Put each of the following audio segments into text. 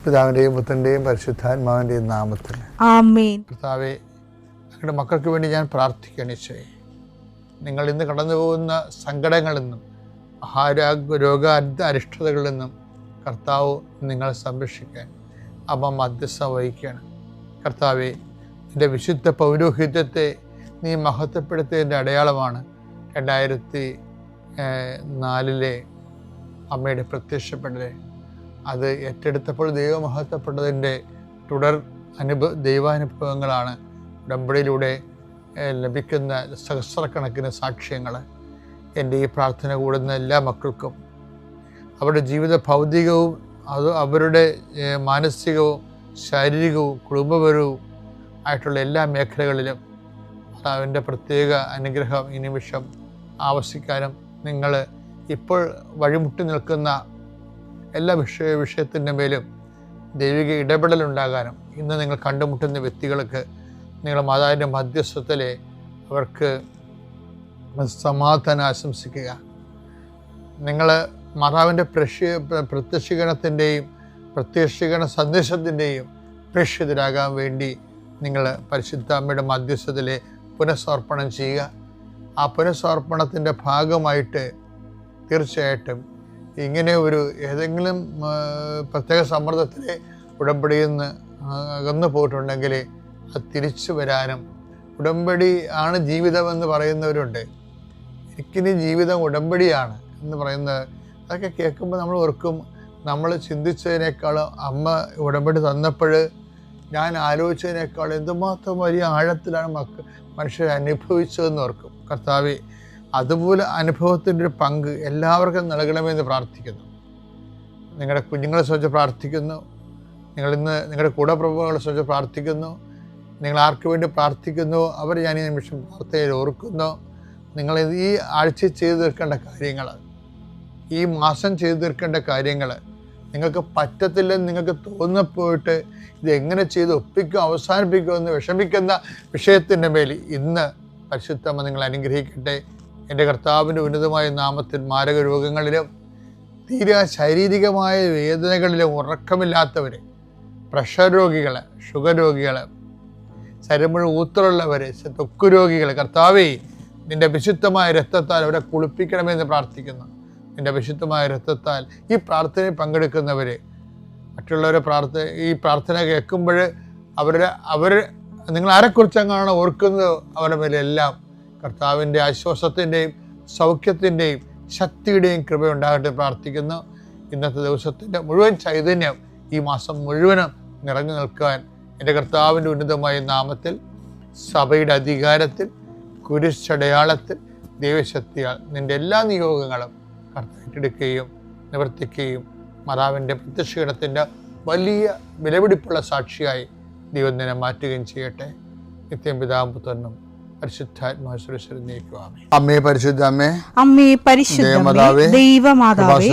പിതാവിൻ്റെയും പുത്രൻ്റെയും പരിശുദ്ധാത്മാവിൻ്റെയും നാമത്തിൽ ആമേൻ. കർത്താവേ, ഞങ്ങളുടെ മക്കൾക്ക് വേണ്ടി ഞാൻ പ്രാർത്ഥിക്കുകയാണ്. ഈശോയെ, നിങ്ങൾ ഇന്ന് കടന്നു പോകുന്ന സങ്കടങ്ങളിൽ നിന്നും രോഗ അരിഷ്ടതകളിൽ നിന്നും കർത്താവ് നിങ്ങളെ സംരക്ഷിക്കാൻ അമ്മ മധ്യസ്ഥം വഹിക്കുകയാണ്. കർത്താവേ, നിൻ്റെ വിശുദ്ധ പൗരോഹിത്യത്തെ നീ മഹത്വപ്പെടുത്തിയതിൻ്റെ അടയാളമാണ് 2004 അമ്മയുടെ പ്രത്യക്ഷപ്പെടൽ. അത് ഏറ്റെടുത്തപ്പോൾ ദൈവം മഹത്വപ്പെട്ടതിൻ്റെ തുടർ ദൈവാനുഭവങ്ങളാണ് ഉടമ്പടിയിലൂടെ ലഭിക്കുന്ന സഹസ്രക്കണക്കിന് സാക്ഷ്യങ്ങൾ. എൻ്റെ ഈ പ്രാർത്ഥന കൂടുന്ന എല്ലാ മക്കൾക്കും അവരുടെ ജീവിത ഭൗതികവും അവരുടെ മാനസികവും ശാരീരികവും കുടുംബപരവും ആയിട്ടുള്ള എല്ലാ മേഖലകളിലും അവൻ്റെ പ്രത്യേക അനുഗ്രഹം ഈ നിമിഷം ആവശ്യിക്കാനും നിങ്ങൾ ഇപ്പോൾ വഴിമുട്ടി നിൽക്കുന്ന എല്ലാ വിഷയത്തിൻ്റെ മേലും ദൈവിക ഇടപെടലുണ്ടാകാനും ഇന്ന് നിങ്ങൾ കണ്ടുമുട്ടുന്ന വ്യക്തികൾക്ക് നിങ്ങൾ മാതാവിൻ്റെ മധ്യസ്ഥത്തിലെ അവർക്ക് സമാധാനം ആശംസിക്കുക. നിങ്ങൾ മാതാവിൻ്റെ പ്രത്യക്ഷീകരണത്തിൻ്റെയും പ്രത്യക്ഷീകരണ സന്ദേശത്തിൻ്റെയും പ്രേക്ഷിതരാകാൻ വേണ്ടി നിങ്ങൾ പരിശുദ്ധ അമ്മയുടെ മധ്യസ്ഥത്തിലെ പുനഃസമർപ്പണം ചെയ്യുക. ആ പുനഃസമർപ്പണത്തിൻ്റെ ഭാഗമായിട്ട് തീർച്ചയായിട്ടും ഇങ്ങനെ ഒരു ഏതെങ്കിലും പ്രത്യേക സമ്മർദ്ദത്തിലെ ഉടമ്പടിയിൽ നിന്ന് അകന്നു പോയിട്ടുണ്ടെങ്കിൽ അത് തിരിച്ചു വരാനും, ഉടമ്പടി ആണ് ജീവിതമെന്ന് പറയുന്നവരുണ്ട്. എനിക്കിനി ജീവിതം ഉടമ്പടിയാണ് എന്ന് പറയുന്നത്, അതൊക്കെ കേൾക്കുമ്പോൾ നമ്മൾ ഓർക്കും, നമ്മൾ ചിന്തിച്ചതിനേക്കാളും അമ്മ ഉടമ്പടി തന്നപ്പോൾ ഞാൻ ആലോചിച്ചതിനേക്കാൾ എന്തുമാത്രം വലിയ ആഴത്തിലാണ് മനുഷ്യർ അനുഭവിച്ചതെന്ന് ഓർക്കും. കർത്താവേ, അതുപോലെ അനുഭവത്തിൻ്റെ ഒരു പങ്ക് എല്ലാവർക്കും നൽകണമെന്ന് പ്രാർത്ഥിക്കുന്നു. നിങ്ങളുടെ കുഞ്ഞുങ്ങളെ സംബന്ധിച്ച് പ്രാർത്ഥിക്കുന്നു. നിങ്ങളിന്ന് നിങ്ങളുടെ കൂടപ്രഭുക്കളെ സംബന്ധിച്ച് പ്രാർത്ഥിക്കുന്നു. നിങ്ങൾ ആർക്ക് വേണ്ടി പ്രാർത്ഥിക്കുന്നു അവർ ഞാൻ ഈ നിമിഷം പ്രാർത്ഥനയിൽ ഓർക്കുന്നു. നിങ്ങൾ ഈ ആഴ്ച ചെയ്തു തീർക്കേണ്ട കാര്യങ്ങൾ, ഈ മാസം ചെയ്തു തീർക്കേണ്ട കാര്യങ്ങൾ, നിങ്ങൾക്ക് പറ്റത്തില്ലെന്ന് നിങ്ങൾക്ക് തോന്നിപ്പോയിട്ട് ഇതെങ്ങനെ ചെയ്ത് ഒപ്പിക്കും അവസാനിപ്പിക്കുമെന്ന് വിഷമിക്കുന്ന വിഷയത്തിൻ്റെ മേൽ ഇന്ന് പരിശുദ്ധമ്മ നിങ്ങൾ അനുഗ്രഹിക്കട്ടെ. എൻ്റെ കർത്താവിൻ്റെ ഉന്നതമായ നാമത്തിൽ മാരക രോഗങ്ങളിലും തീരെ ശാരീരികമായ വേദനകളിലും ഉറക്കമില്ലാത്തവർ, പ്രഷർ രോഗികൾ, ഷുഗർ രോഗികൾ, ശരീരം മുഴുവൻ ഊത്തറുള്ളവർ, ത്വക്ക് രോഗികൾ, കർത്താവേ നിൻ്റെ വിശുദ്ധമായ രക്തത്താൽ അവരെ കുളിപ്പിക്കണമെന്ന് പ്രാർത്ഥിക്കുന്നു. നിൻ്റെ വിശുദ്ധമായ രക്തത്താൽ ഈ പ്രാർത്ഥനയിൽ പങ്കെടുക്കുന്നവർ മറ്റുള്ളവരെ ഈ പ്രാർത്ഥന കേൾക്കുമ്പോൾ അവർ നിങ്ങൾ ആരെക്കുറിച്ചെങ്ങാണ് ഓർക്കുന്നത് അവരുടെ മേലെല്ലാം കർത്താവിൻ്റെ ആശ്വാസത്തിൻ്റെയും സൗഖ്യത്തിൻ്റെയും ശക്തിയുടെയും കൃപയുണ്ടാകട്ടെ പ്രാർത്ഥിക്കുന്നു. ഇന്നത്തെ ദിവസത്തിൻ്റെ മുഴുവൻ ചൈതന്യം ഈ മാസം മുഴുവനും നിറഞ്ഞു നിൽക്കാൻ എൻ്റെ കർത്താവിൻ്റെ ഉന്നതമായ നാമത്തിൽ, സഭയുടെ അധികാരത്തിൽ, കുരിശടയാളത്തിൽ, ദൈവശക്തിയാൽ നിൻ്റെ എല്ലാ നിയോഗങ്ങളും കർത്താവിട്ടെടുക്കുകയും നിവർത്തിക്കുകയും മാതാവിൻ്റെ പ്രത്യക്ഷീകരണത്തിൻ്റെ വലിയ വിലപിടിപ്പുള്ള സാക്ഷിയായി ദൈവം നിന്നെ മാറ്റുകയും ചെയ്യട്ടെ. നിത്യം പിതാവും പുത്രനും അമ്മേ പരിശുദ്ധ അമ്മേ, അമ്മേ പരിശുദ്ധ ദൈവമാതാവേ,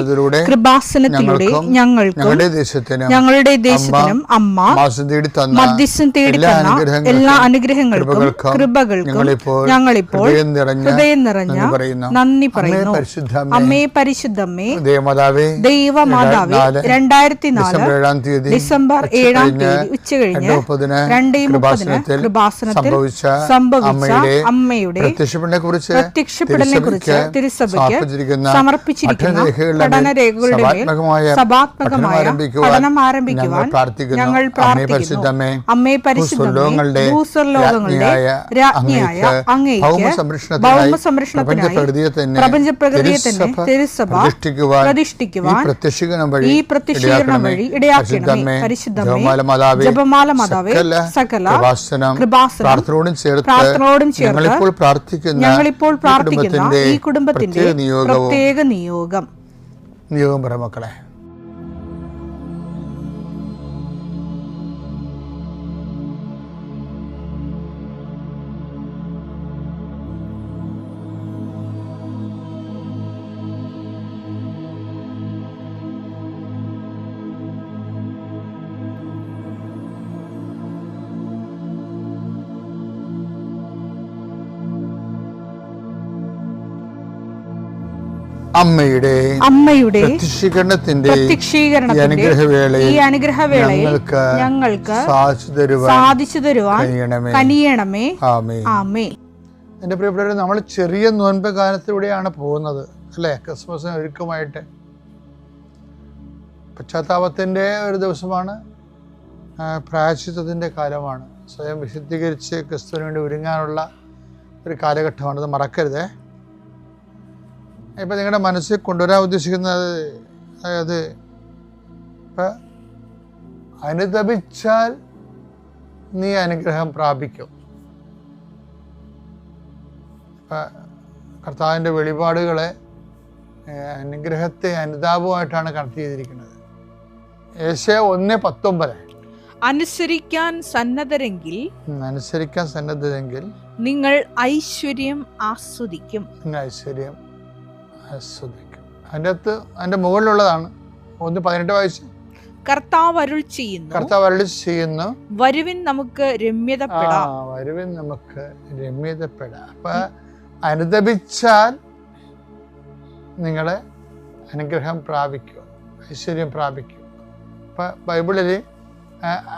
കൃപാസനത്തിലൂടെ ഞങ്ങൾക്കും ഞങ്ങളുടെ ദേശത്തിനും അമ്മ മധ്യസ്ഥം തേടി തന്ന എല്ലാ അനുഗ്രഹങ്ങൾക്കും കൃപകൾക്കും ഞങ്ങളിപ്പോൾ ഹൃദയം നിറഞ്ഞ നന്ദി പറയുന്നു. അമ്മേ പരിശുദ്ധമ്മേ ദൈവമാതാവേ, 2004 ഡിസംബർ 7 ഉച്ചകഴിഞ്ഞ് 2:30 കൃപാസനത്തിൽ സംഭവിച്ച അമ്മയുടെ പ്രത്യക്ഷപ്പെടലിനെ കുറിച്ച് തിരുസഭയ്ക്ക് സമർപ്പിച്ചിരിക്കുന്ന പഠനരേഖകളുടെ മേൽ സഭാത്മകമായ പഠനം ആരംഭിക്കുവാൻ ഞങ്ങൾ പ്രാർത്ഥിക്കുന്നു. അമ്മേ പരിശുദ്ധമേ, ഭൂസ്വർലോകങ്ങളുടെ രാജ്ഞിയായ അങ്ങേയ്ക്ക് ഭൗമസംരക്ഷണത്തിനായി പ്രപഞ്ചപ്രകൃതിയെ തന്നെ തിരുസഭ പ്രതിഷ്ഠിക്കുവാൻ ഈ പ്രത്യക്ഷീകരണം വഴി ഇടയാക്കണമേ. പരിശുദ്ധമേ, ജപമാല മാതാവേ, സകല കൃപാസനം പ്രാർത്ഥനയോടും ചേർത്ത് ഞങ്ങളിപ്പോൾ പ്രാർത്ഥിക്കുന്ന ഈ കുടുംബത്തിന്റെ പ്രത്യേക നിയോഗം പറ മക്കളെ. അമ്മയുടെ പ്രത്യക്ഷീകരണത്തിന്റെ ഈ അനുഗ്രഹവേളയിൽ ഞങ്ങൾക്ക് സാധിച്ചു തരുവാൻ കനിയണമേ. ആമേൻ. എൻ്റെ പ്രിയപ്പെട്ടവരെ, നമ്മൾ ചെറിയ നോൻപ് കാലത്തിലൂടെയാണ് പോകുന്നത് അല്ലേ? ക്രിസ്മസിന് ഒരുക്കമായിട്ട് പശ്ചാത്താപത്തിൻ്റെ ഒരു ദിവസമാണ്, പ്രായശ്ചിത്തത്തിൻ്റെ കാലമാണ്, സ്വയം വിശുദ്ധീകരിച്ച് ക്രിസ്തുവിന് വേണ്ടി ഒരുങ്ങാനുള്ള ഒരു കാലഘട്ടമാണ്. അത് മറക്കരുതേ. ഇപ്പം നിങ്ങളുടെ മനസ്സിൽ കൊണ്ടുവരാൻ ഉദ്ദേശിക്കുന്നത്, അതായത് ഇപ്പം അനുതപിച്ചാൽ നീ അനുഗ്രഹം പ്രാപിക്കും. ഇപ്പം കർത്താവിൻ്റെ വെളിപാടുകളെ അനുഗ്രഹത്തെ അനുതാപമായിട്ടാണ് കണക്ട് ചെയ്തിരിക്കുന്നത്. യേശയ്യാ 1:19 അനുസരിക്കാൻ സന്നദ്ധരെങ്കിൽ നിങ്ങൾ ഐശ്വര്യം ആസ്വദിക്കും. അതിൻ്റെ മുകളിലുള്ളതാണ് 1:18 വായിച്ച്. കർത്താവ് അരുൾ ചെയ്യുന്നു, വരുവിൻ നമുക്ക് രമ്യതപ്പെടാം. അപ്പൊ അനുതപിച്ചാൽ നിങ്ങളെ അനുഗ്രഹം പ്രാപിക്കും, ഐശ്വര്യം പ്രാപിക്കും. അപ്പൊ ബൈബിളിൽ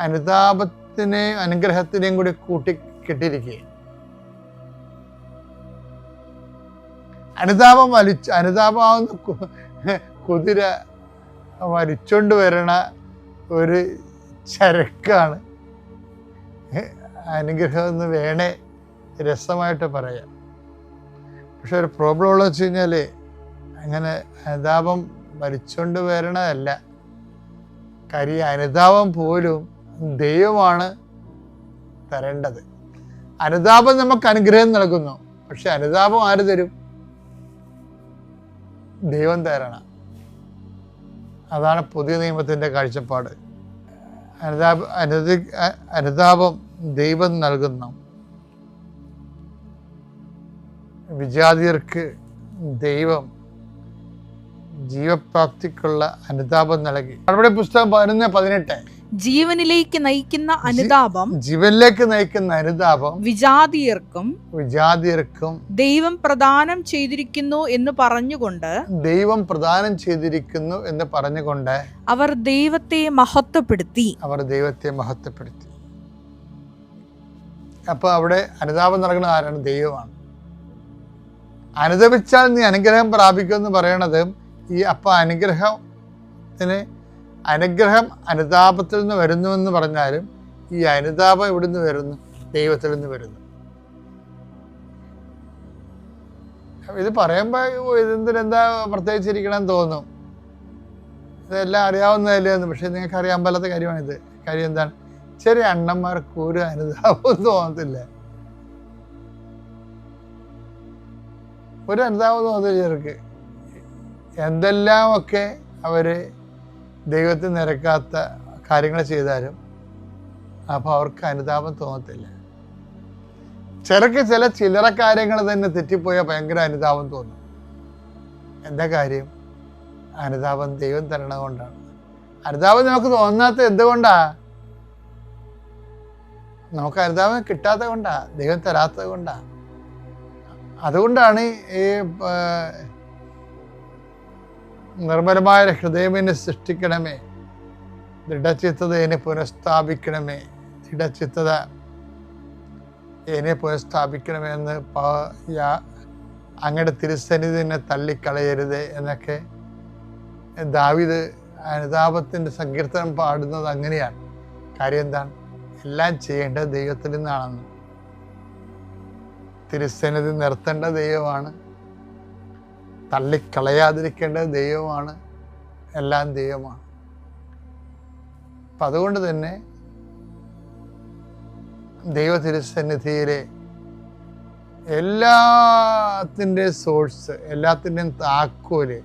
അനുതാപത്തിനെയും അനുഗ്രഹത്തിനെയും കൂടി കൂട്ടിക്കെട്ടിരിക്കുക. അനുതാപമാവുന്ന കുതിര വലിച്ചോണ്ട് വരണ ഒരു ചരക്കാണ് അനുഗ്രഹം എന്ന് വേണേ രസമായിട്ട് പറയാം. പക്ഷെ ഒരു പ്രോബ്ലം ഉള്ളത് വെച്ച് കഴിഞ്ഞാൽ അങ്ങനെ അനുതാപം വലിച്ചോണ്ട് വരണതല്ല. കാര്യം അനുതാപം പോലും ദൈവമാണ് തരേണ്ടത്. അനുതാപം നമുക്ക് അനുഗ്രഹം നൽകുന്നു, പക്ഷെ അനുതാപം ആര് തരും? ദൈവം തരണം. അതാണ് പുതിയ നിയമത്തിൻ്റെ കാഴ്ചപ്പാട്. അനുതാപം ദൈവം നൽകുന്നു. വിജാതിയർക്ക് ദൈവം ജീവപ്രാപ്തിക്കുള്ള അനുതാപം നൽകി. നടപടി പുസ്തകം 11:18. ജീവനിലേക്ക് നയിക്കുന്ന അനുതാപം വിജാതിയർക്കും ദൈവം പ്രദാനം ചെയ്തിരിക്കുന്നു എന്ന് പറഞ്ഞുകൊണ്ട് അവർ ദൈവത്തെ മഹത്വപ്പെടുത്തി. അപ്പൊ അവിടെ അനുതാപം നൽകുന്ന ആരാണ്? ദൈവമാണ്. അനുതപിച്ചാൽ നീ അനുഗ്രഹം പ്രാപിക്കുമെന്ന് പറയണത് അനുഗ്രഹം അനുതാപത്തിൽ നിന്ന് വരുന്നുവെന്ന് പറഞ്ഞാലും ഈ അനുതാപം എവിടുന്ന് വരുന്നു? ദൈവത്തിൽ നിന്ന് വരുന്നു. ഇത് പറയുമ്പോൾ ഇതെന്താ പ്രത്യേകിച്ചിരിക്കണമെന്ന് തോന്നും. ഇതെല്ലാം അറിയാവുന്നതല്ലേ എന്ന്. പക്ഷെ നിങ്ങൾക്ക് അറിയാൻ പാലാത്ത കാര്യമാണിത്. കാര്യം എന്താണ്? ചെറിയ അണ്ണന്മാർക്ക് ഒരു അനുതാപം തോന്നത്തില്ല. ഒരു അനുതാപം തോന്നില്ല ചെറുക്ക്. എന്തെല്ലാമൊക്കെ അവര് ദൈവത്തിന് നിരക്കാത്ത കാര്യങ്ങൾ ചെയ്താലും അപ്പോൾ അവർക്ക് അനുതാപം തോന്നത്തില്ല. ചില ചില്ലറ കാര്യങ്ങൾ തന്നെ തെറ്റിപ്പോയാൽ ഭയങ്കര അനുതാപം തോന്നും. എന്താ കാര്യം? അനുതാപം ദൈവം തരണ കൊണ്ടാണ്. അനുതാപം നമുക്ക് തോന്നാത്ത എന്തുകൊണ്ടാ? നമുക്ക് അനുതാപം കിട്ടാത്ത കൊണ്ടാ, ദൈവം തരാത്തത് കൊണ്ടാ. അതുകൊണ്ടാണ് ഈ നിർമ്മലമായ ഹൃദയമെന്നെ സൃഷ്ടിക്കണമേ, ദൃഢചിത്തത എന്നെ പുനഃസ്ഥാപിക്കണമേ, ദൃഢചിത്തത എന്നെ പുനഃസ്ഥാപിക്കണമേ എന്ന് അങ്ങയുടെ തിരുസന്നിധി എന്നെ തള്ളിക്കളയരുത് എന്നൊക്കെ ദാവീദ് അനുതാപത്തിൻ്റെ സങ്കീർത്തനം പാടുന്നത് അങ്ങനെയാണ്. കാര്യം എന്താണ്? എല്ലാം ചെയ്യേണ്ടത് ദൈവത്തിൽ നിന്നാണെന്ന്. തിരുസന്നിധി നിർത്തേണ്ട ദൈവമാണ്, തള്ളിക്കളയാതിരിക്കേണ്ടത് ദൈവമാണ്, എല്ലാം ദൈവമാണ്. അപ്പം അതുകൊണ്ട് തന്നെ ദൈവ തിരുസന്നിധിയിലെ എല്ലാത്തിൻ്റെയും സോഴ്സ്, എല്ലാത്തിൻ്റെയും താക്കോല്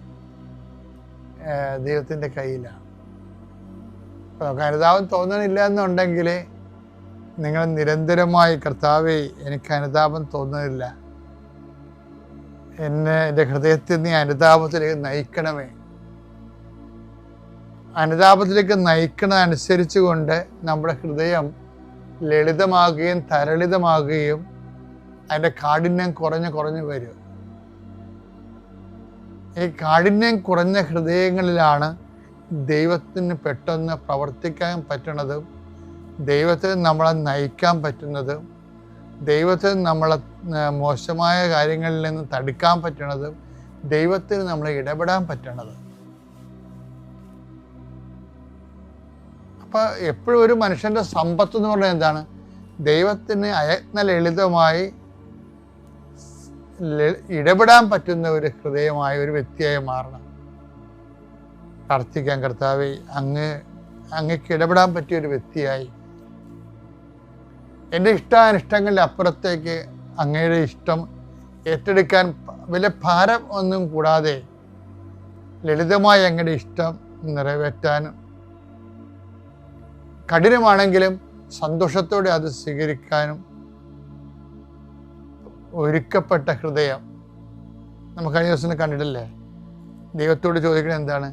ദൈവത്തിൻ്റെ കയ്യിലാണ്. അപ്പോൾ നമുക്ക് അനുതാപം തോന്നണില്ല എന്നുണ്ടെങ്കിൽ നിങ്ങൾ നിരന്തരമായി കർത്താവേ എനിക്ക് അനുതാപം തോന്നുന്നില്ല, എൻ്റെ ഹൃദയത്തിൽ നീ അനുതാപത്തിലേക്ക് നയിക്കണമേ. അനുതാപത്തിലേക്ക് നയിക്കണതനുസരിച്ച് കൊണ്ട് നമ്മുടെ ഹൃദയം ലളിതമാകുകയും തരളിതമാകുകയും അതിൻ്റെ കാഠിന്യം കുറഞ്ഞു വരും. ഈ കാഠിന്യം കുറഞ്ഞ ഹൃദയങ്ങളിലാണ് ദൈവത്തിന് പെട്ടെന്ന് പ്രവർത്തിക്കാൻ പറ്റുന്നതും ദൈവത്തിന് നമ്മളെ നയിക്കാൻ പറ്റുന്നതും ദൈവത്തിന് നമ്മളെ മോശമായ കാര്യങ്ങളിൽ നിന്ന് തടുക്കാൻ പറ്റണതും ദൈവത്തിന് നമ്മളെ ഇടപെടാൻ പറ്റണത്. അപ്പം എപ്പോഴും ഒരു മനുഷ്യൻ്റെ സമ്പത്ത് എന്ന് പറഞ്ഞാൽ എന്താണ്? ദൈവത്തിന് അയത്ന ലളിതമായി ഇടപെടാൻ പറ്റുന്ന ഒരു ഹൃദയമായ ഒരു വ്യക്തിയായി മാറണം. പ്രാർത്ഥിക്കാൻ, കർത്താവേ, അങ്ങക്ക് ഇടപെടാൻ പറ്റിയ ഒരു വ്യക്തിയായി എൻ്റെ ഇഷ്ടാനിഷ്ടങ്ങളുടെ അപ്പുറത്തേക്ക് അങ്ങയുടെ ഇഷ്ടം ഏറ്റെടുക്കാൻ വലിയ ഭാരം ഒന്നും കൂടാതെ ലളിതമായി അങ്ങയുടെ ഇഷ്ടം നിറവേറ്റാനും കഠിനമാണെങ്കിലും സന്തോഷത്തോടെ അത് സ്വീകരിക്കാനും ഒരുക്കപ്പെട്ട ഹൃദയം. നമുക്ക് കഴിഞ്ഞ ദിവസം കണ്ടിട്ടില്ലേ? ദൈവത്തോട് ചോദിക്കുന്നത് എന്താണ്?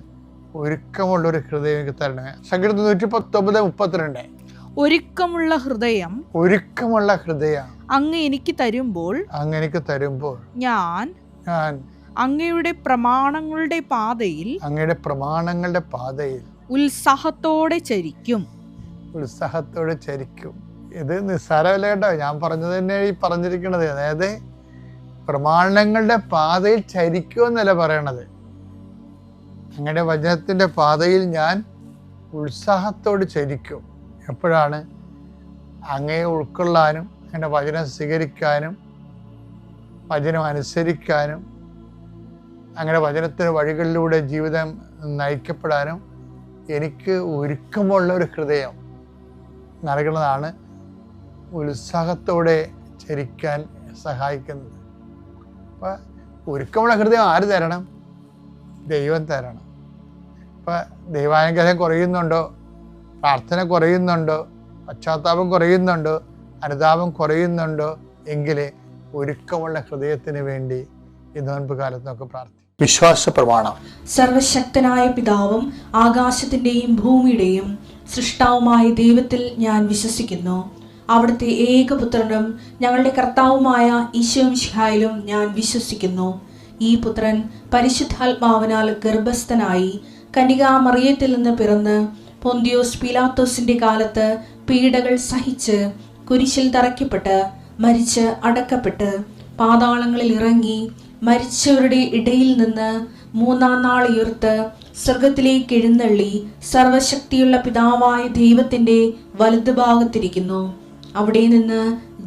ഒരുക്കമുള്ളൊരു ഹൃദയം എനിക്ക് തരണമേ. സങ്കീർത്തനം 119:32. ഒരുക്കമുള്ള ഹൃദയം അങ്ങ് എനിക്ക് തരുമ്പോൾ ഞാൻ അങ്ങയുടെ പ്രമാണങ്ങളുടെ പാതയിൽ ഉത്സാഹത്തോടെ ചരിക്കും. ഇത് നിസ്സാരമല്ല കേട്ടോ, ഞാൻ പറഞ്ഞത് തന്നെ ഈ പറഞ്ഞിരിക്കണത്. അതായത് പ്രമാണങ്ങളുടെ പാതയിൽ ചരിക്കുമെന്നല്ല പറയണത്. അങ്ങയുടെ വചനത്തിൻ്റെ പാതയിൽ ഞാൻ ഉത്സാഹത്തോട് ചരിക്കും. എപ്പോഴാണ്? അങ്ങയെ ഉൾക്കൊള്ളാനും അങ്ങയുടെ വചനം സ്വീകരിക്കാനും വചനം അനുസരിക്കാനും അങ്ങയുടെ വചനത്തിൻ്റെ വഴികളിലൂടെ ജീവിതം നയിക്കപ്പെടാനും എനിക്ക് ഒരുക്കമുള്ള ഒരു ഹൃദയം നൽകുന്നതാണ് ഉത്സാഹത്തോടെ ചരിക്കാൻ സഹായിക്കുന്നത്. അപ്പം ഒരുക്കമുള്ള ഹൃദയം ആര് തരണം? ദൈവം തരണം. അപ്പം ദൈവാനുഗ്രഹം കുറയുന്നുണ്ടോ? പ്രാർത്ഥന കുറയുന്നുണ്ടോ? പശ്ചാത്താപം കുറയുന്നുണ്ടോ? അനുതാപം കുറയുന്നുണ്ടോ? എങ്കിൽ ഒരുക്കമുള്ള ഹൃദയത്തിന് വേണ്ടി ഈ നോൻപ് കാലത്ത് നമുക്ക് പ്രാർത്ഥിക്കാം. വിശ്വാസ പ്രമാണം. സർവശക്തനായ പിതാവും ആകാശത്തിൻ്റെയും ഭൂമിയുടെയും സൃഷ്ടാവുമായ ദൈവത്തിൽ ഞാൻ വിശ്വസിക്കുന്നു. അവിടുത്തെ ഏകപുത്രനും ഞങ്ങളുടെ കർത്താവുമായ ഈശോ മിശിഹായിലും ഞാൻ വിശ്വസിക്കുന്നു. ഈ പുത്രൻ പരിശുദ്ധാത്മാവിനാൽ ഗർഭസ്ഥനായി കന്യകാമറിയത്തിൽ നിന്ന് പിറന്ന് പൊന്തിയോസ് പീലാത്തോസിന്റെ കാലത്ത് പീഡകൾ സഹിച്ച് കുരിശിൽ തറയ്ക്കപ്പെട്ട് മരിച്ച് അടക്കപ്പെട്ട് പാതാളങ്ങളിൽ ഇറങ്ങി മരിച്ചവരുടെ ഇടയിൽ നിന്ന് മൂന്നാം നാൾ ഉയർത്ത് സ്വർഗത്തിലേക്ക് എഴുന്നള്ളി സർവശക്തിയുള്ള പിതാവായ ദൈവത്തിന്റെ വലതുഭാഗത്തിരിക്കുന്നു. അവിടെ നിന്ന്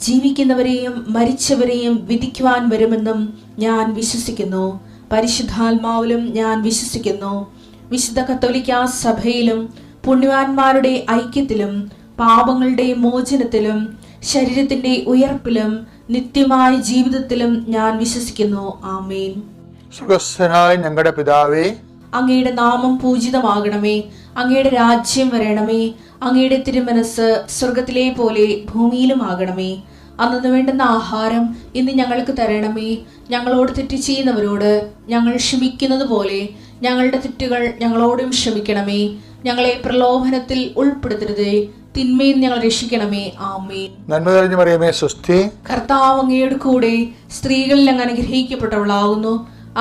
ജീവിക്കുന്നവരെയും മരിച്ചവരെയും വിധിക്കുവാൻ വരുമെന്നും ഞാൻ വിശ്വസിക്കുന്നു. പരിശുദ്ധാത്മാവിലും ഞാൻ വിശ്വസിക്കുന്നു. വിശുദ്ധ കത്തോലിക്കാ സഭയിലും പുണ്യവാന്മാരുടെ ഐക്യത്തിലും പാപങ്ങളുടെ മോചനത്തിലും ശരീരത്തിന്റെ ഉയർപ്പിലും നിത്യമായ ജീവിതത്തിലും ഞാൻ വിശ്വസിക്കുന്നു. ആമേൻ. സുഖസ്ഥനായ ഞങ്ങളുടെ പിതാവേ, അങ്ങയുടെ നാമം പൂജിതമാകണമേ. അങ്ങയുടെ രാജ്യം വരണമേ. അങ്ങയുടെ തിരുമനസ് സ്വർഗത്തിലെ പോലെ ഭൂമിയിലും ആകണമേ. അന്നു വേണ്ടുന്ന ആഹാരം ഇന്ന് ഞങ്ങൾക്ക് തരണമേ. ഞങ്ങളോട് തെറ്റ് ചെയ്യുന്നവരോട് ഞങ്ങൾ ക്ഷമിക്കുന്നത് പോലെ ഞങ്ങളുടെ തെറ്റുകൾ ഞങ്ങളോടും ക്ഷമിക്കണമേ. ഞങ്ങളെ പ്രലോഭനത്തിൽ ഉൾപ്പെടുത്തരുതേ, തിന്മയിൽ ഞങ്ങൾ രക്ഷിക്കണമേ. ആമേൻ. നന്മ നിറഞ്ഞ മറിയമേ, സ്വസ്തി. കർത്താവ് അങ്ങയുടെ കൂടെ സ്ത്രീകളിൽ അങ്ങ് അനുഗ്രഹിക്കപ്പെട്ടവളാകുന്നു.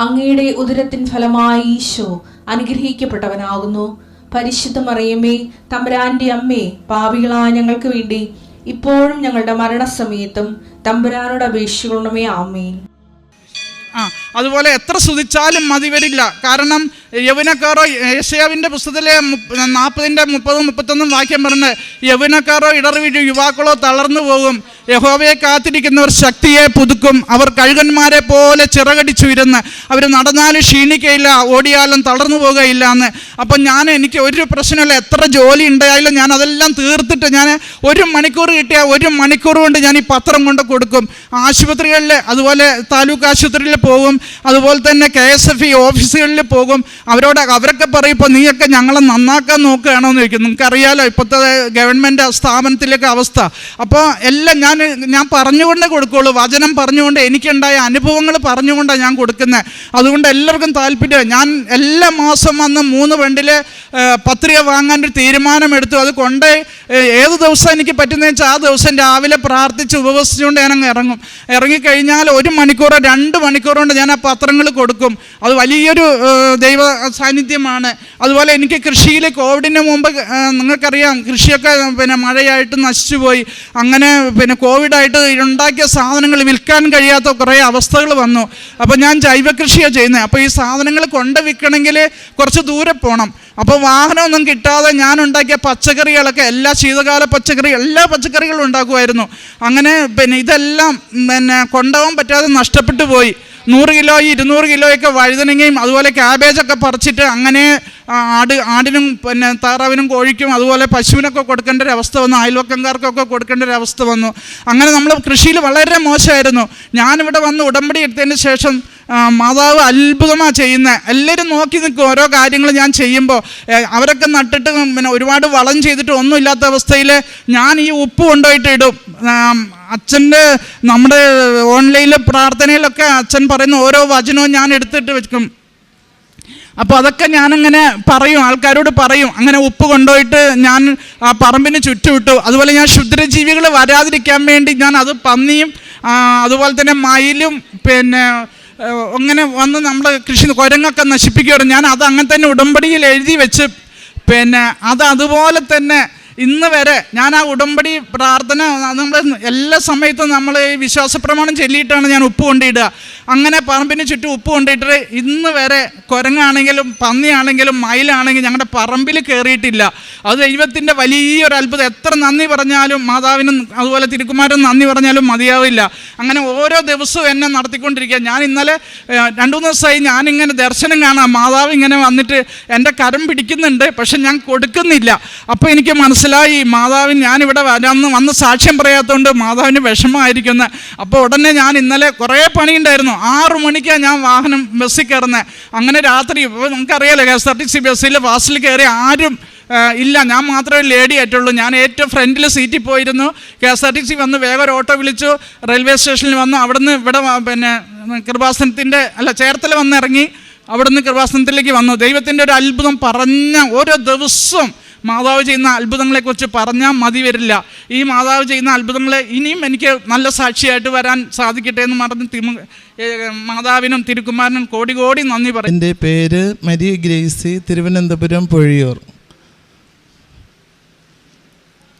അങ്ങയുടെ ഉദരത്തിൻ ഫലമായി ഈശോ അനുഗ്രഹിക്കപ്പെട്ടവനാകുന്നു. പരിശുദ്ധ മറിയമേ, തമ്പുരാന്റെ അമ്മേ, പാപികളായ ഞങ്ങൾക്ക് വേണ്ടി ഇപ്പോഴും ഞങ്ങളുടെ മരണസമയത്തും തമ്പുരാനോട് അപേക്ഷിക്കണമേ. ആമേൻ. അതുപോലെ എത്ര സ്തുതിച്ചാലും മതി വരില്ല. കാരണം യൗവനക്കാരോ, യെശയ്യാവിൻ്റെ പുസ്തകത്തിലെ 40:30-31 വാക്യം പറഞ്ഞ്, യൗവനക്കാരോ ഇടറിവീഴും, യുവാക്കളോ തളർന്നു പോകും. യഹോവയെ കാത്തിരിക്കുന്നവർ ശക്തിയെ പുതുക്കും. അവർ കഴുകന്മാരെ പോലെ ചിറകടിച്ചുയരുന്ന്. അവർ നടന്നാലും ക്ഷീണിക്കയില്ല, ഓടിയാലും തളർന്നു പോകുകയില്ല എന്ന്. അപ്പം എനിക്ക് ഒരു പ്രശ്നമില്ല. എത്ര ജോലി ഉണ്ടായാലും ഞാൻ അതെല്ലാം തീർത്തിട്ട് ഞാൻ 1 മണിക്കൂർ കിട്ടിയാൽ 1 മണിക്കൂർ കൊണ്ട് ഞാൻ ഈ പത്രം കൊണ്ട് കൊടുക്കും. ആശുപത്രികളിൽ, അതുപോലെ താലൂക്ക് ആശുപത്രിയിൽ പോകും, അതുപോലെ തന്നെ KSFE ഓഫീസുകളിൽ പോകും. അവരൊക്കെ പറയും, ഇപ്പോൾ നീയൊക്കെ ഞങ്ങളെ നന്നാക്കാൻ നോക്കുകയാണോ എന്ന് ചോദിക്കും. നിങ്ങൾക്കറിയാലോ ഇപ്പോഴത്തെ ഗവൺമെൻറ് സ്ഥാപനത്തിലേക്ക് അവസ്ഥ. അപ്പോൾ എല്ലാം ഞാൻ പറഞ്ഞുകൊണ്ടേ കൊടുക്കുകയുള്ളൂ. വചനം പറഞ്ഞുകൊണ്ട്, എനിക്കുണ്ടായ അനുഭവങ്ങൾ പറഞ്ഞുകൊണ്ടാണ് ഞാൻ കൊടുക്കുന്നത്. അതുകൊണ്ട് എല്ലാവർക്കും താല്പര്യം. ഞാൻ എല്ലാ മാസം വന്ന് 3 ബണ്ടിലെ പത്രിക വാങ്ങാനൊരു തീരുമാനമെടുത്തു. അത് കൊണ്ട് ഏത് ദിവസം എനിക്ക് പറ്റുന്നതെന്ന് വെച്ചാൽ ആ ദിവസം രാവിലെ പ്രാർത്ഥിച്ച് ഉപവസിച്ചുകൊണ്ട് ഞാനങ്ങ് ഇറങ്ങും. ഇറങ്ങിക്കഴിഞ്ഞാൽ 1 മണിക്കൂറോ 2 മണിക്കൂർ കൊണ്ട് ഞാൻ ആ പത്രങ്ങൾ കൊടുക്കും. അത് വലിയൊരു ദൈവ സാന്നിധ്യമാണ്. അതുപോലെ എനിക്ക് കൃഷിയിൽ കോവിഡിന് മുമ്പ് നിങ്ങൾക്കറിയാം കൃഷിയൊക്കെ പിന്നെ മഴയായിട്ട് നശിച്ചു പോയി. അങ്ങനെ പിന്നെ കോവിഡായിട്ട് ഉണ്ടാക്കിയ സാധനങ്ങൾ വിൽക്കാൻ കഴിയാത്ത കുറേ അവസ്ഥകൾ വന്നു. അപ്പോൾ ഞാൻ ജൈവ കൃഷിയാണ് ചെയ്യുന്നത്. അപ്പോൾ ഈ സാധനങ്ങൾ കൊണ്ട് വിൽക്കണമെങ്കിൽ കുറച്ച് ദൂരെ പോകണം. അപ്പോൾ വാഹനമൊന്നും കിട്ടാതെ ഞാൻ ഉണ്ടാക്കിയ പച്ചക്കറികളൊക്കെ ശീതകാല പച്ചക്കറി എല്ലാ പച്ചക്കറികളും ഉണ്ടാക്കുമായിരുന്നു. അങ്ങനെ പിന്നെ ഇതെല്ലാം പിന്നെ കൊണ്ടുപോകാൻ പറ്റാതെ നഷ്ടപ്പെട്ടു പോയി. 100 കിലോ 200 കിലോയൊക്കെ വഴുതനങ്ങയും അതുപോലെ ക്യാബേജൊക്കെ പറിച്ചിട്ട് അങ്ങനെ ആടിനും പിന്നെ താറാവിനും കോഴിക്കും അതുപോലെ പശുവിനൊക്കെ കൊടുക്കേണ്ട ഒരു അവസ്ഥ വന്നു. അയൽവക്കംകാർക്കൊക്കെ കൊടുക്കേണ്ട ഒരു അവസ്ഥ വന്നു. അങ്ങനെ നമ്മൾ കൃഷിയിൽ വളരെ മോശമായിരുന്നു. ഞാനിവിടെ വന്ന് ഉടമ്പടി എടുത്തതിന് ശേഷം മാതാവ് അത്ഭുതമാണ് ചെയ്യുന്നത്. എല്ലാവരും നോക്കി നിൽക്കും ഓരോ കാര്യങ്ങൾ ഞാൻ ചെയ്യുമ്പോൾ. അവരൊക്കെ നട്ടിട്ട് പിന്നെ ഒരുപാട് വളം ചെയ്തിട്ട് ഒന്നുമില്ലാത്ത അവസ്ഥയിൽ ഞാൻ ഈ ഉപ്പ് കൊണ്ടുപോയിട്ട് ഇടും. അച്ഛൻ്റെ നമ്മുടെ ഓൺലൈനിൽ പ്രാർത്ഥനയിലൊക്കെ അച്ഛൻ പറയുന്ന ഓരോ വചനവും ഞാൻ എടുത്തിട്ട് വെക്കും. അപ്പോൾ അതൊക്കെ ഞാനങ്ങനെ പറയും, ആൾക്കാരോട് പറയും. അങ്ങനെ ഉപ്പ് കൊണ്ടുപോയിട്ട് ഞാൻ ആ പറമ്പിന് ചുറ്റുവിട്ടു. അതുപോലെ ഞാൻ ക്ഷുദ്രജീവികൾ വരാതിരിക്കാൻ വേണ്ടി ഞാൻ അത് പന്നിയും അതുപോലെ തന്നെ മയിലും പിന്നെ അങ്ങനെ വന്ന് നമ്മുടെ കൃഷി കുരങ്ങൊക്കെ നശിപ്പിക്കുമായിരുന്നു. ഞാൻ അത് അങ്ങനെ തന്നെ ഉടമ്പടിയിൽ എഴുതി വെച്ച് പിന്നെ അതുപോലെ തന്നെ ഇന്ന് വരെ ഞാൻ ആ ഉടമ്പടി പ്രാർത്ഥന നമ്മൾ എല്ലാ സമയത്തും നമ്മൾ ഈ വിശ്വാസപ്രമാണം ചൊല്ലിയിട്ടാണ് ഞാൻ ഉപ്പ് കൊണ്ടിടുക. അങ്ങനെ പറമ്പിന് ചുറ്റും ഉപ്പ് കൊണ്ടിട്ട് ഇന്ന് വരെ കുരങ്ങാണെങ്കിലും പന്നിയാണെങ്കിലും മയിലാണെങ്കിലും ഞങ്ങളുടെ പറമ്പിൽ കയറിയിട്ടില്ല. അത് ദൈവത്തിൻ്റെ വലിയൊരു അത്ഭുതം. എത്ര നന്ദി പറഞ്ഞാലും മാതാവിനും അതുപോലെ തിരുക്കുമാരനും നന്ദി പറഞ്ഞാലും മതിയാവില്ല. അങ്ങനെ ഓരോ ദിവസവും എന്നെ നടത്തിക്കൊണ്ടിരിക്കുക. ഞാൻ ഇന്നലെ 2-3 ദിവസമായി ഞാനിങ്ങനെ ദർശനം കാണാം. മാതാവ് ഇങ്ങനെ വന്നിട്ട് എൻ്റെ കരം പിടിക്കുന്നുണ്ട്, പക്ഷെ ഞാൻ കൊടുക്കുന്നില്ല. അപ്പോൾ എനിക്ക് മനസ്സിലായി മാതാവിന് ഞാനിവിടെ വന്ന് സാക്ഷ്യം പറയാത്തതുകൊണ്ട് മാതാവിന് വിഷമമായിരിക്കുന്നത്. അപ്പോൾ ഉടനെ ഞാൻ ഇന്നലെ കുറേ പണിയുണ്ടായിരുന്നു. 6 മണിക്കാണ് ഞാൻ വാഹനം ബസ്സിൽ കയറുന്നത്. അങ്ങനെ രാത്രി ഇപ്പോൾ നമുക്കറിയാലോ KSRTC ബസ്സിൽ വാസിൽ കയറി ആരും ഇല്ല, ഞാൻ മാത്രമേ ലേഡി ആയിട്ടുള്ളൂ. ഞാൻ ഏറ്റവും ഫ്രണ്ടിൽ സീറ്റിൽ പോയിരുന്നു. KSRTC വന്ന് വേഗം ഒരു ഓട്ടോ വിളിച്ചു, റെയിൽവേ സ്റ്റേഷനിൽ വന്നു. അവിടുന്ന് ഇവിടെ പിന്നെ കൃപാസനത്തിൻ്റെ ചേർത്തല വന്ന് ഇറങ്ങി. അവിടുന്ന് കൃപാസനത്തിലേക്ക് വന്നു. ദൈവത്തിൻ്റെ ഒരു അത്ഭുതം പറഞ്ഞ ഓരോ ദിവസവും മാതാവ് ചെയ്യുന്ന അത്ഭുതങ്ങളെക്കുറിച്ച് പറഞ്ഞാൽ മതി വരില്ല. ഈ മാതാവ് ചെയ്യുന്ന അത്ഭുതങ്ങളെ ഇനിയും എനിക്ക് നല്ല സാക്ഷിയായിട്ട് വരാൻ സാധിക്കട്ടെ എന്ന് പറഞ്ഞ് മാതാവിനും തിരുക്കുമാരനും കോടി കോടി നന്ദി പറയും. എൻ്റെ പേര് മരിയ ഗ്രേസി, തിരുവനന്തപുരം പൊഴിയൂർ.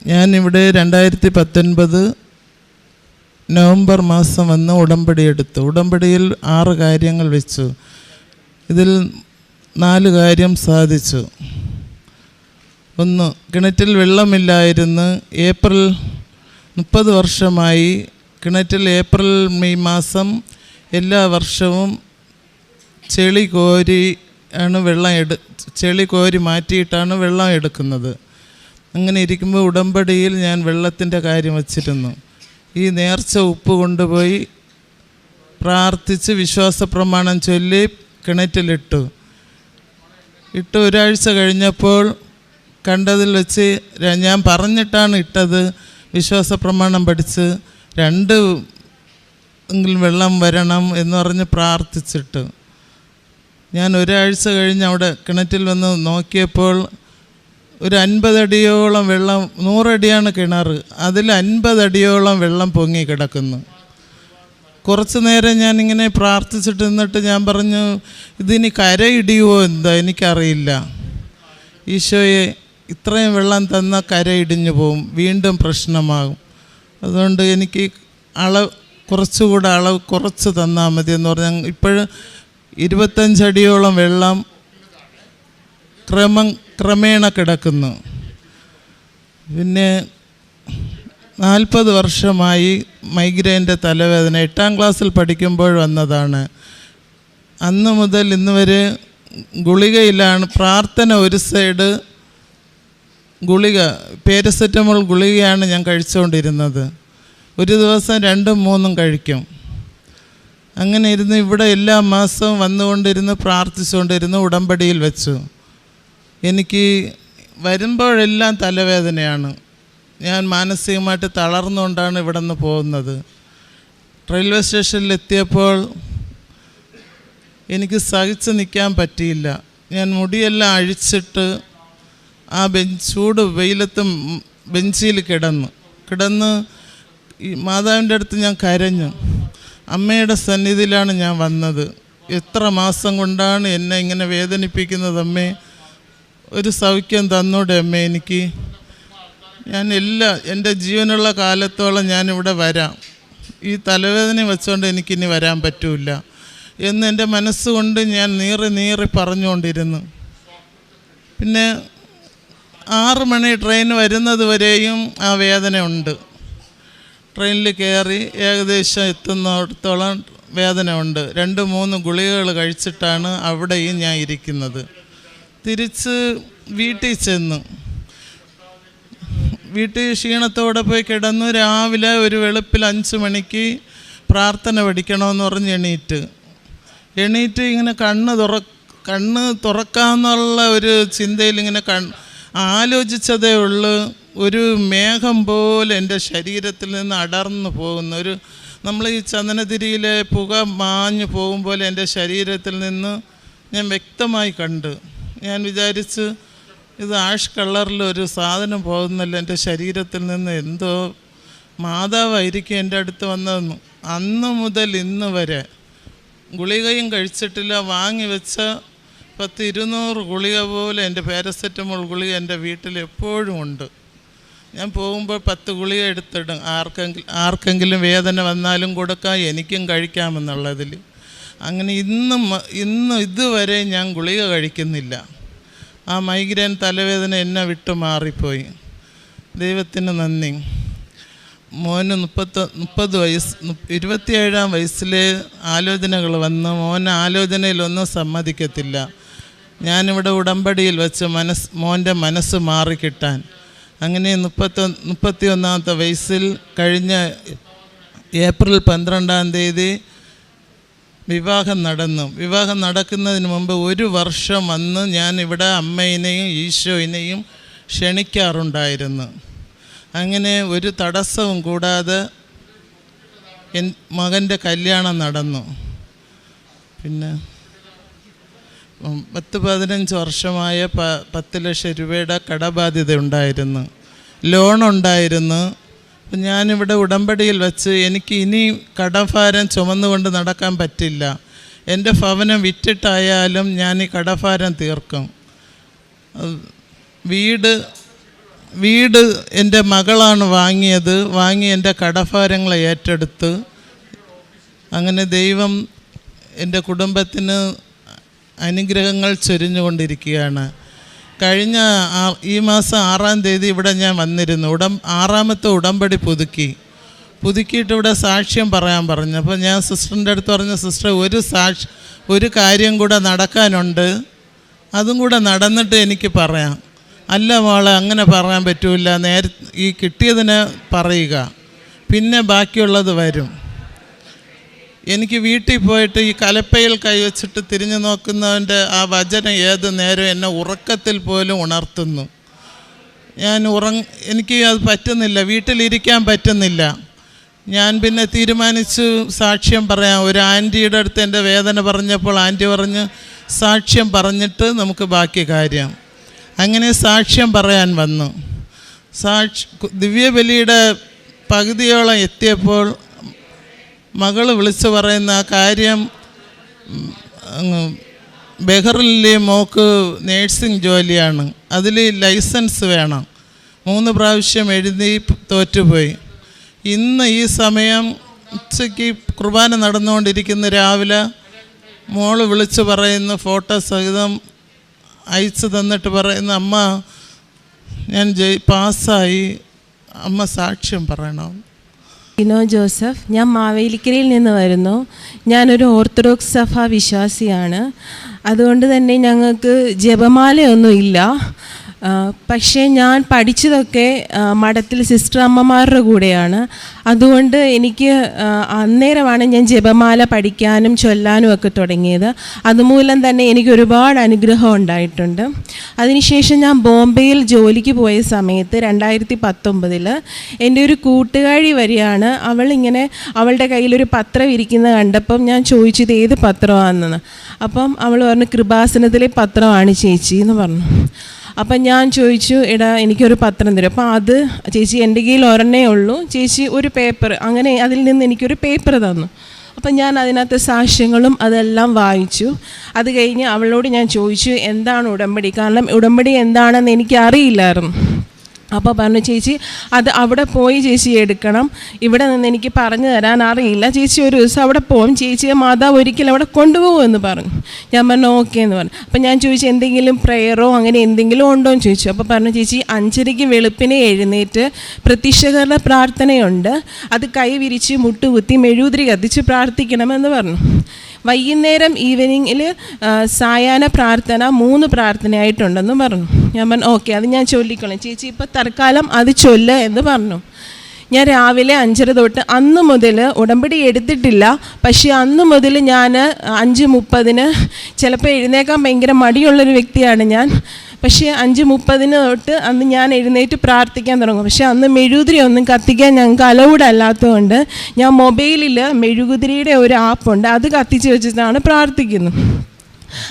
ഞാനിവിടെ 2019 നവംബർ മാസം വന്ന് ഉടമ്പടി എടുത്തു. ഉടമ്പടിയിൽ 6 കാര്യങ്ങൾ വെച്ചു. ഇതിൽ 4 കാര്യം സാധിച്ചു. 1, കിണറ്റിൽ വെള്ളമില്ലായിരുന്നു. ഏപ്രിൽ 30 വർഷമായി കിണറ്റിൽ ഏപ്രിൽ മെയ് മാസം എല്ലാ വർഷവും ചെളി കോരി മാറ്റിയിട്ടാണ് വെള്ളം എടുക്കുന്നത്. അങ്ങനെ ഇരിക്കുമ്പോൾ ഉടമ്പടിയിൽ ഞാൻ വെള്ളത്തിൻ്റെ കാര്യം വച്ചിരുന്നു. ഈ നേർച്ച ഉപ്പ് കൊണ്ടുപോയി പ്രാർത്ഥിച്ച് വിശ്വാസ പ്രമാണം ചൊല്ലി കിണറ്റിലിട്ടു. ഒരാഴ്ച കഴിഞ്ഞപ്പോൾ കണ്ടതിൽ വെച്ച് ഞാൻ പറഞ്ഞിട്ടാണ് ഇട്ടത്. വിശ്വാസ പ്രമാണം പഠിച്ച് 2 എങ്കിലും വെള്ളം വരണം എന്ന് പറഞ്ഞ് പ്രാർത്ഥിച്ചിട്ട് ഞാൻ ഒരാഴ്ച കഴിഞ്ഞ് അവിടെ കിണറ്റിൽ വന്ന് നോക്കിയപ്പോൾ ഒരു 50 അടിയോളം വെള്ളം, 100 അടിയാണ് കിണർ, അതിൽ 50 അടിയോളം വെള്ളം പൊങ്ങി കിടക്കുന്നു. കുറച്ച് നേരം ഞാനിങ്ങനെ പ്രാർത്ഥിച്ചിട്ട് നിന്നിട്ട് ഞാൻ പറഞ്ഞു, ഇതിനി കരയിടിയുമോ എന്താ എനിക്കറിയില്ല. ഈശോയെ, ഇത്രയും വെള്ളം തന്ന കരയിടിഞ്ഞു പോവും, വീണ്ടും പ്രശ്നമാകും. അതുകൊണ്ട് എനിക്ക് കുറച്ചുകൂടെ അളവ് കുറച്ച് തന്നാൽ മതി എന്ന് പറഞ്ഞാൽ ഇപ്പോഴും 25 അടിയോളം വെള്ളം ക്രമേണ കിടക്കുന്നു. പിന്നെ 40 വർഷമായി മൈഗ്രെയിൻ്റെ തലവേദന. 8ാം ക്ലാസ്സിൽ പഠിക്കുമ്പോൾ വന്നതാണ്. അന്ന് മുതൽ ഇന്ന് വരെ ഗുളികയിലാണ്. പ്രാർത്ഥന ഒരു സൈഡ്, ഗുളിക പാരസെറ്റമോൾ ഗുളികയാണ് ഞാൻ കഴിച്ചുകൊണ്ടിരുന്നത്. ഒരു ദിവസം 2-3 കഴിക്കും. അങ്ങനെ ഇരുന്ന് ഇവിടെ എല്ലാ മാസവും വന്നുകൊണ്ടിരുന്ന് പ്രാർത്ഥിച്ചുകൊണ്ടിരുന്ന് ഉടമ്പടിയിൽ വെച്ചു. എനിക്ക് വരുമ്പോഴെല്ലാം തലവേദനയാണ്. ഞാൻ മാനസികമായിട്ട് തളർന്നുകൊണ്ടാണ് ഇവിടെ നിന്ന് പോകുന്നത്. റെയിൽവേ സ്റ്റേഷനിലെത്തിയപ്പോൾ എനിക്ക് സഹിച്ച് നിൽക്കാൻ പറ്റിയില്ല. ഞാൻ മുടിയെല്ലാം അഴിച്ചിട്ട് ആ ചൂട് വെയിലത്തും ബെഞ്ചിൽ കിടന്ന് ഈ മാതാവിൻ്റെ അടുത്ത് ഞാൻ കരഞ്ഞു. അമ്മയുടെ സന്നിധിയിലാണ് ഞാൻ വന്നത്. എത്ര മാസം കൊണ്ടാണ് എന്നെ ഇങ്ങനെ വേദനിപ്പിക്കുന്നത് അമ്മേ, ഒരു സൗഖ്യം തന്നൂടെ അമ്മേ എനിക്ക്. ഞാൻ എൻ്റെ ജീവനുള്ള കാലത്തോളം ഞാനിവിടെ വരാം. ഈ തലവേദന വെച്ചുകൊണ്ട് എനിക്കിനി വരാൻ പറ്റൂല എന്ന് എൻ്റെ മനസ്സുകൊണ്ട് ഞാൻ നീറി പറഞ്ഞുകൊണ്ടിരുന്നു. പിന്നെ 6 മണി ട്രെയിൻ വരുന്നത് വരെയും ആ വേദന ഉണ്ട്. ട്രെയിനിൽ കയറി ഏകദേശം എത്തുന്നിടത്തോളം വേദന ഉണ്ട്. 2-3 ഗുളികകൾ കഴിച്ചിട്ടാണ് അവിടെയും ഞാൻ ഇരിക്കുന്നത്. തിരിച്ച് വീട്ടിൽ ചെന്നു. വീട്ടിൽ ക്ഷീണത്തോടെ പോയി കിടന്നു. രാവിലെ ഒരു വെളുപ്പിൽ 5 മണിക്ക് പ്രാർത്ഥന പഠിക്കണമെന്ന് പറഞ്ഞ് എണീറ്റ് ഇങ്ങനെ കണ്ണ് തുറക്കാമെന്നുള്ള ഒരു ചിന്തയിൽ ഇങ്ങനെ ആലോചിച്ചതേ ഉള്ളൂ. ഒരു മേഘം പോലെ എൻ്റെ ശരീരത്തിൽ നിന്ന് അടർന്നു പോകുന്ന നമ്മൾ ഈ ചന്ദനതിരിയിലെ പുക മാഞ്ഞു പോകും പോലെ എൻ്റെ ശരീരത്തിൽ നിന്ന് ഞാൻ വ്യക്തമായി കണ്ട്. ഞാൻ വിചാരിച്ച് ഇത് ആഷ് കളറിലൊരു സാധനം പോകുന്നല്ലോ എൻ്റെ ശരീരത്തിൽ നിന്ന്, എന്തോ മാതാവായിരിക്കും എൻ്റെ അടുത്ത് വന്നതെന്ന്. അന്ന് മുതൽ ഇന്ന് വരെ ഗുളികയും കഴിച്ചിട്ടില്ല. വാങ്ങി വെച്ച 10-200 ഗുളിക പോലെ എൻ്റെ പാരസെറ്റമോൾ ഗുളിക എൻ്റെ വീട്ടിൽ എപ്പോഴും ഉണ്ട്. ഞാൻ പോകുമ്പോൾ 10 ഗുളിക എടുത്തിടും. ആർക്കെങ്കിലും വേദന വന്നാലും കൊടുക്കാം, എനിക്കും കഴിക്കാമെന്നുള്ളതിൽ. അങ്ങനെ ഇന്ന് ഇതുവരെ ഞാൻ ഗുളിക കഴിക്കുന്നില്ല. ആ മൈഗ്രെയിൻ തലവേദന എന്നെ വിട്ടു മാറിപ്പോയി. ദൈവത്തിന് നന്ദി. മോന് 30 വയസ്സ് 27-ാം വയസ്സിലെ ആലോചനകൾ വന്ന് മോൻ ആലോചനയിലൊന്നും സമ്മതിക്കത്തില്ല. ഞാനിവിടെ ഉടമ്പടിയിൽ വെച്ച് മോൻ്റെ മനസ്സ് മാറിക്കിട്ടാൻ അങ്ങനെ 31-ാമത്തെ വയസ്സിൽ കഴിഞ്ഞ ഏപ്രിൽ 12-ാം തീയതി വിവാഹം നടന്നു. വിവാഹം നടക്കുന്നതിന് മുമ്പ് 1 വർഷം വന്ന് ഞാൻ ഇവിടെ അമ്മേനെയും ഈശോയിനെയും ക്ഷണിക്കാറുണ്ടായിരുന്നു. അങ്ങനെ ഒരു തടസ്സവും കൂടാതെ മകൻ്റെ കല്യാണം നടന്നു. പിന്നെ 10-15 വർഷമായ 10 ലക്ഷം രൂപയുടെ കടബാധ്യത ഉണ്ടായിരുന്നു, ലോണുണ്ടായിരുന്നു. അപ്പം ഞാനിവിടെ ഉടമ്പടിയിൽ വെച്ച് എനിക്ക് ഇനി കടഭാരം ചുമന്നുകൊണ്ട് നടക്കാൻ പറ്റില്ല. എൻ്റെ ഭവനം വിറ്റിട്ടായാലും ഞാൻ ഈ കടഭാരം തീർക്കും. വീട് എൻ്റെ മകളാണ് വാങ്ങിയത്. വാങ്ങി എൻ്റെ കടഭാരങ്ങളെ ഏറ്റെടുത്ത് അങ്ങനെ ദൈവം എൻ്റെ കുടുംബത്തിന് അനുഗ്രഹങ്ങൾ ചൊരിഞ്ഞുകൊണ്ടിരിക്കുകയാണ്. കഴിഞ്ഞ ഈ മാസം 6-ാം തീയതി ഇവിടെ ഞാൻ വന്നിരുന്നു. 6-ാമത്തെ ഉടമ്പടി പുതുക്കിയിട്ട് ഇവിടെ സാക്ഷ്യം പറയാൻ പറഞ്ഞു. അപ്പോൾ ഞാൻ സിസ്റ്ററിൻ്റെ അടുത്ത് പറഞ്ഞു, സിസ്റ്റർ ഒരു കാര്യം കൂടെ നടക്കാനുണ്ട്, അതും കൂടെ നടന്നിട്ട് എനിക്ക് പറയാം. അല്ല മോളെ, അങ്ങനെ പറയാൻ പറ്റില്ല, ഈ കിട്ടിയതിനെ പറയുക, പിന്നെ ബാക്കിയുള്ളത് വരും. എനിക്ക് വീട്ടിൽ പോയിട്ട് ഈ കലപ്പയിൽ കൈവച്ചിട്ട് തിരിഞ്ഞു നോക്കുന്നവൻ്റെ ആ വചനം ഏത് നേരം എന്നെ ഉറക്കത്തിൽ പോലും ഉണർത്തുന്നു. എനിക്ക് അത് പറ്റുന്നില്ല, വീട്ടിലിരിക്കാൻ പറ്റുന്നില്ല. ഞാൻ പിന്നെ തീരുമാനിച്ചു സാക്ഷ്യം പറയാം. ഒരു ആൻറ്റിയുടെ അടുത്ത് എൻ്റെ വേദന പറഞ്ഞപ്പോൾ ആൻറ്റി പറഞ്ഞ് സാക്ഷ്യം പറഞ്ഞിട്ട് നമുക്ക് ബാക്കി കാര്യം. അങ്ങനെ സാക്ഷ്യം പറയാൻ വന്നു. ദിവ്യബലിയുടെ പകുതിയോളം എത്തിയപ്പോൾ മകൾ വിളിച്ചു പറയുന്ന ആ കാര്യം, ബെഹ്റിലെ മോക്ക് നേഴ്സിംഗ് ജോലിയാണ്, അതിൽ ലൈസൻസ് വേണം. 3 പ്രാവശ്യം എഴുതി തോറ്റുപോയി. ഇന്ന് ഈ സമയം ഉച്ചയ്ക്ക് കുർബാന നടന്നുകൊണ്ടിരിക്കുന്ന രാവിലെ മോള് വിളിച്ച് പറയുന്നു, ഫോട്ടോ സഹിതം അയച്ചു തന്നിട്ട് പറയുന്നു, അമ്മ ഞാൻ പാസ്സായി, അമ്മ സാക്ഷ്യം പറയണം. ഇനോ ജോസഫ്, ഞാൻ മാവേലിക്കരയിൽ നിന്ന് വരുന്നു. ഞാനൊരു ഓർത്തഡോക്സ് സഭ വിശ്വാസിയാണ്. അതുകൊണ്ട് തന്നെ ഞങ്ങൾക്ക് ജപമാലയൊന്നും ഇല്ല. പക്ഷേ ഞാൻ പഠിച്ചതൊക്കെ മഠത്തിൽ സിസ്റ്റർ അമ്മമാരുടെ കൂടെയാണ്. അതുകൊണ്ട് എനിക്ക് അന്നേരമാണ് ഞാൻ ജപമാല പഠിക്കാനും ചൊല്ലാനും ഒക്കെ തുടങ്ങിയത്. അതുമൂലം തന്നെ എനിക്ക് ഒരുപാട് അനുഗ്രഹം ഉണ്ടായിട്ടുണ്ട്. അതിനുശേഷം ഞാൻ ബോംബെയിൽ ജോലിക്ക് പോയ സമയത്ത് 2019 എൻ്റെ ഒരു കൂട്ടുകാരി വരികയാണ്. അവളിങ്ങനെ അവളുടെ കയ്യിലൊരു പത്രം ഇരിക്കുന്നത് കണ്ടപ്പം ഞാൻ ചോദിച്ചു, ഇത് ഏത് പത്രമാണെന്ന്. അപ്പം അവൾ പറഞ്ഞു, കൃപാസനത്തിലെ പത്രമാണ് ചേച്ചി എന്ന് പറഞ്ഞു. അപ്പം ഞാൻ ചോദിച്ചു, എടാ എനിക്കൊരു പത്രം തരും. അപ്പം അത് ചേച്ചി എൻ്റെ കയ്യിൽ ഒരെണ്ണേ ഉള്ളൂ, ചേച്ചി ഒരു പേപ്പർ, അങ്ങനെ അതിൽ നിന്ന് എനിക്കൊരു പേപ്പർ തന്നു. അപ്പം ഞാൻ അതിനകത്ത് സാക്ഷ്യങ്ങളും അതെല്ലാം വായിച്ചു. അത് കഴിഞ്ഞ് അവളോട് ഞാൻ ചോദിച്ചു എന്താണ് ഉടമ്പടി, കാരണം ഉടമ്പടി എന്താണെന്ന് എനിക്ക് അറിയില്ലായിരുന്നു. അപ്പോൾ പറഞ്ഞു, ചേച്ചി അത് അവിടെ പോയി ചേച്ചി എടുക്കണം, ഇവിടെ നിന്ന് എനിക്ക് പറഞ്ഞു തരാൻ അറിയില്ല, ചേച്ചി ഒരു ദിവസം അവിടെ പോകും, ചേച്ചിയെ മാതാവ് ഒരിക്കലും അവിടെ കൊണ്ടുപോകുമെന്ന് പറഞ്ഞു. ഞാൻ പറഞ്ഞു ഓക്കെ എന്ന് പറഞ്ഞു. അപ്പം ഞാൻ ചോദിച്ചു എന്തെങ്കിലും പ്രെയറോ അങ്ങനെ എന്തെങ്കിലും ഉണ്ടോ എന്ന് ചോദിച്ചു. അപ്പോൾ പറഞ്ഞു, ചേച്ചി 5:30 വെളുപ്പിനെ എഴുന്നേറ്റ് പ്രത്യക്ഷീകരണ പ്രാർത്ഥനയുണ്ട്, അത് കൈ വിരിച്ച് മുട്ടുകുത്തി മെഴുകുതിരി കത്തിച്ച് പ്രാർത്ഥിക്കണമെന്ന് പറഞ്ഞു. വൈകുന്നേരം ഈവനിങ്ങിൽ സായാഹ്ന പ്രാർത്ഥന 3 പ്രാർത്ഥനയായിട്ടുണ്ടെന്ന് പറഞ്ഞു. ഞാൻ പറഞ്ഞു ഓക്കെ, അത് ഞാൻ ചൊല്ലിക്കൊള്ളാം, ചേച്ചി ഇപ്പോൾ തൽക്കാലം അത് ചൊല്ല് എന്ന് പറഞ്ഞു. ഞാൻ രാവിലെ 5:30 തൊട്ട് അന്ന് മുതൽ ഉടമ്പടി എടുത്തിട്ടില്ല, പക്ഷേ അന്ന് മുതൽ ഞാൻ 5:30 ചിലപ്പോൾ എഴുന്നേക്കാൻ ഭയങ്കര മടിയുള്ളൊരു വ്യക്തിയാണ് ഞാൻ. പക്ഷേ 5:30 തൊട്ട് അന്ന് ഞാൻ എഴുന്നേറ്റ് പ്രാർത്ഥിക്കാൻ തുടങ്ങും. പക്ഷേ അന്ന് മെഴുകുതിരി ഒന്നും കത്തിക്കാൻ ഞങ്ങൾക്ക് അലൗഡ് അല്ലാത്തതുകൊണ്ട് ഞാൻ മൊബൈലിൽ മെഴുകുതിരിയുടെ ഒരു ആപ്പുണ്ട്, അത് കത്തിച്ച് വെച്ചിട്ടാണ് പ്രാർത്ഥിക്കുന്നത്.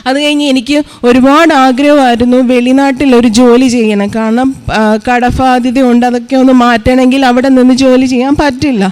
അത് കഴിഞ്ഞ് എനിക്ക് ഒരുപാട് ആഗ്രഹമായിരുന്നു വെളിനാട്ടിലൊരു ജോലി ചെയ്യണം, കാരണം കടബാധ്യത ഉണ്ട്, അതൊക്കെ ഒന്ന് മാറ്റണമെങ്കിൽ അവിടെ നിന്ന് ജോലി ചെയ്യാൻ പറ്റില്ല.